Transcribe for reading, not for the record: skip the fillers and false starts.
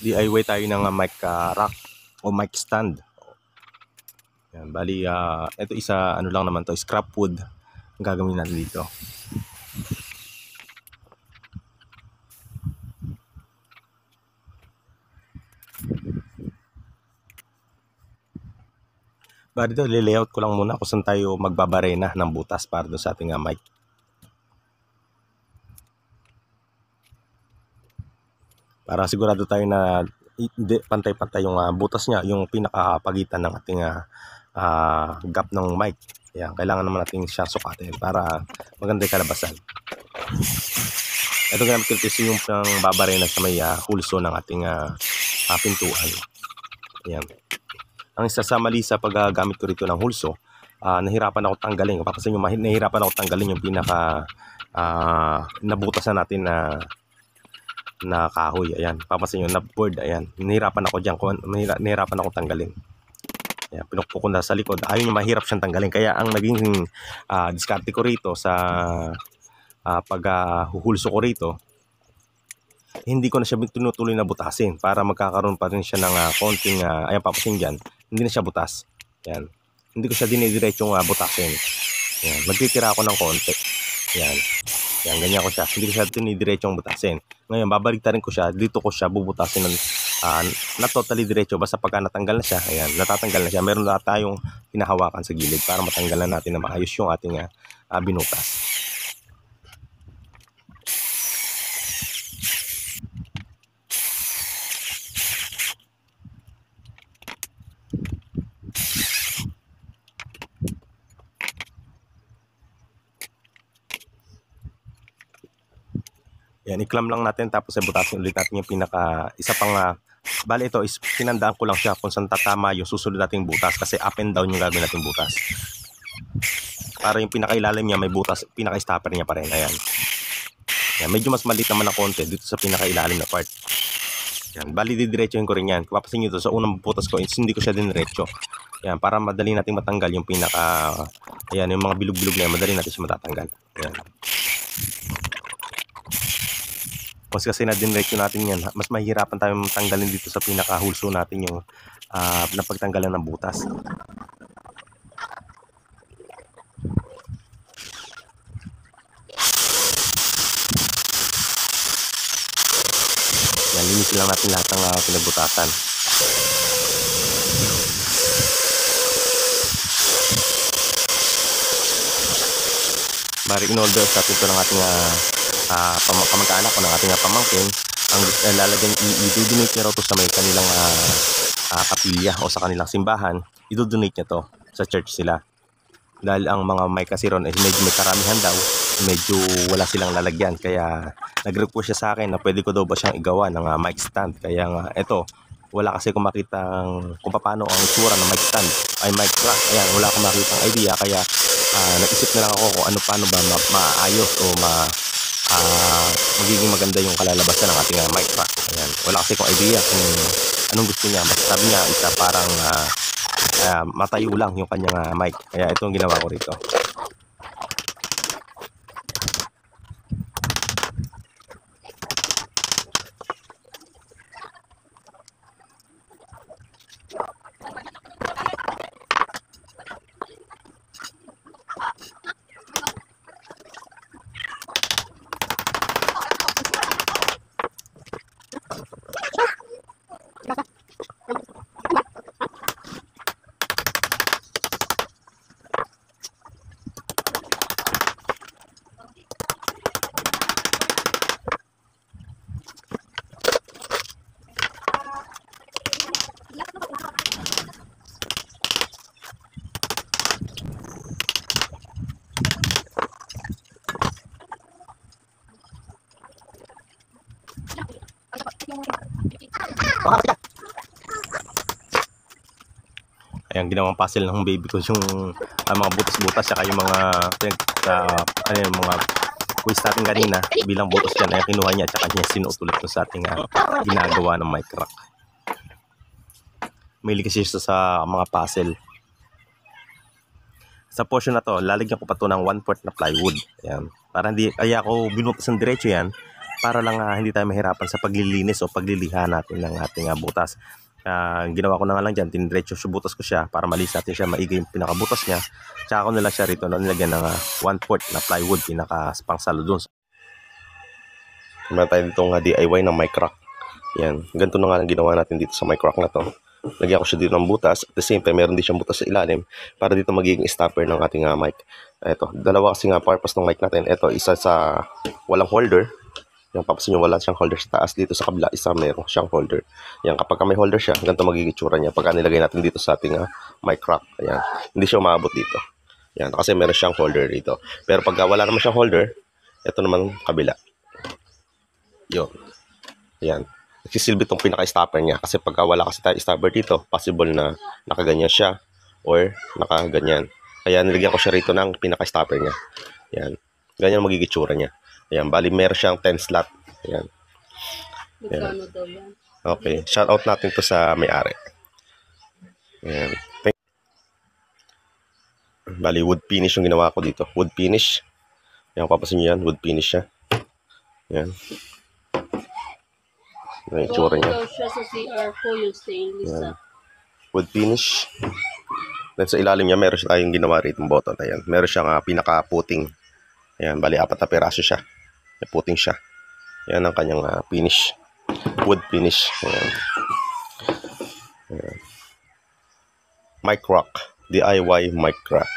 DIY tayo ng mic rack o mic stand. Yan, bali ito isa ano lang naman to, scrap wood ang gagawin natin dito. Bali ito, layout ko lang muna kung saan tayo magbabarena ng butas para doon sa ating mic. Para sigurado tayo na pantay-pantay yung butas niya, yung pinakapagitan ng ating gap ng mic. Yan, kailangan naman natin siya sukatin para maganda yung kalabasan. Ito gamit ko yung babarena sa may hulso ng ating pintuan. Yan. Ang isa sa mali sa paggamit ko rito ng hulso, nahirapan ako tanggalin. Papasin nyo, nahirapan ako tanggalin yung pinaka nabutasan natin na kahoy. Ayan, papasin nyo, na board. Ayan, nahirapan ako dyan. Nahirapan ako tanggalin. Ayan, pinukpo ko na sa likod. Ayun yung mahirap siyang tanggalin. Kaya ang naging diskarte ko rito sa paghuhulso ko rito, hindi ko na siya tinutuloy na butasin para magkakaroon pa rin siya ng konting ayan, papasin dyan, hindi na siya butas. Yan, hindi ko siya dinidiretsong butasin. Yan, magtitira ako ng konti. Yan, yan, ganyan ko siya, hindi ko siya dinidiretsong butasin. Ngayon babaliktarin ko siya, dito ko siya bubutasin ng na totally diretso. Basta pagka natanggal na siya, ayan, natatanggal na siya, meron na tayong hinahawakan sa gilid para matanggalan natin na maayos yung ating binutas. Yan, i-clamp lang natin tapos butasin ulit natin yung pinaka, isa pang, bali ito is pinandaan ko lang siya kung saan tatama yung susunod nating butas kasi up and down yung gagawin nating butas. Para yung pinakailalim niya may butas, pinaka-stopper niya pa rin, ayan. Yan, medyo mas maliit naman na konti dito sa pinakailalim na part. Yan, bali didiretsohin ko rin yan. Kung papasin nyo ito, sa unang butas ko, hindi ko siya diniretso. Yan, para madali nating matanggal yung pinaka, ayan, yung mga bilog-bilog na yan, madali natin siya matatanggal. Yan. Mas kasi na dinretso natin yan, mas mahihirapan tayo tanggalin dito sa pinakahulso natin yung napagtanggalan ng butas. Yan, linisin lang natin lahat ng pinagbutasan. Bari in-order sa atin ito ng ating kamag-anak o ng ating pamangkin. Ang lalagyan, i-donate niya raw to sa may kanilang kapilya o sa kanilang simbahan. I-donate niya to sa church sila. Dahil ang mga mic kasi ron medyo may karamihan daw, medyo wala silang lalagyan. Kaya nag-request siya sa akin na pwede ko daw ba siyang igawa ng mic stand. Kaya eto, wala kasi kung makitang kung paano ang itsura ng mic stand ay mic rack. Ayan, wala akong makitang idea. Kaya nag-isip na lang ako kung paano ba maayos o magiging maganda yung kalalabasan ng ating mic rack. Ayan, wala kasi kung idea kung anong gusto niya. Sabi niya isa parang matayo lang yung kanyang mic. Kaya ito ang ginawa ko rito. Ayan, ginawang puzzle ng baby ko yung mga butas-butas saka yung mga mga quiz natin kanina bilang butas yan. Ayan, kinuha niya at saka niya sinutulit ko sa ating ginagawa ng mic rack. Mahilig kasi siya sa mga puzzle. Sa portion na to, lalagyan ko pa to ng 1/4 na plywood. Ayan, para hindi, kaya ako binutas ng diretso yan para lang hindi tayo mahirapan sa paglilinis o pagliliha natin ng ating butas. Ginawa ko na nga lang dyan, tindiretso butas ko siya para malis natin siya maigi yung pinakabutas niya. Tsaka ko nila siya rito na nilagyan ng 1/4 na plywood pinaka-pangsalo dun. Meron tayo ditong DIY ng mic rack. Yan, ganito na nga lang ginawa natin dito sa mic rack na to. Lagyan ko siya dito ng butas. At the same time, meron din siyang butas sa ilalim para dito magiging stopper ng ating mic. Ito, dalawa kasi nga purpose ng mic natin. Ito, isa sa walang holder. Yung papasin nyo, wala siyang holder sa taas. Dito sa kabila, isa meron siyang holder. Yan, kapag may holder siya, ganito magiging itsura niya. Pagka nilagay natin dito sa ating mic rack. Ayan, hindi siya umaabot dito. Yan, kasi meron siyang holder dito. Pero pagka wala naman siyang holder, ito naman kabila. Yun. Yan. Nagsisilbi itong pinaka-stopper niya. Kasi pagka wala kasi tayo stopper dito, possible na nakaganyan siya or nakaganyan. Kaya nilagyan ko siya rito ng pinaka-stopper niya. Yan. Ganyan magiging itsura niya. Ayan, bali meron siyang 10 slot. Ayan. Ayan. Okay, shout out natin to sa may-ari. Ayan. Bali, wood finish yung ginawa ko dito. Wood finish. Ayan, papasin nyo yan. Wood finish siya. Ayan. Ayan, itsura niya. Ayan. Wood finish. Then sa ilalim niya, meron siya tayong ginawa rito ng button. Ayan. Meron siyang pinaka-puting. Ayan, bali, 4 na peraso siya. May puting siya. Yan ang kanyang finish. Wood finish. Ayan. Ayan. Mic rack. DIY mic rack.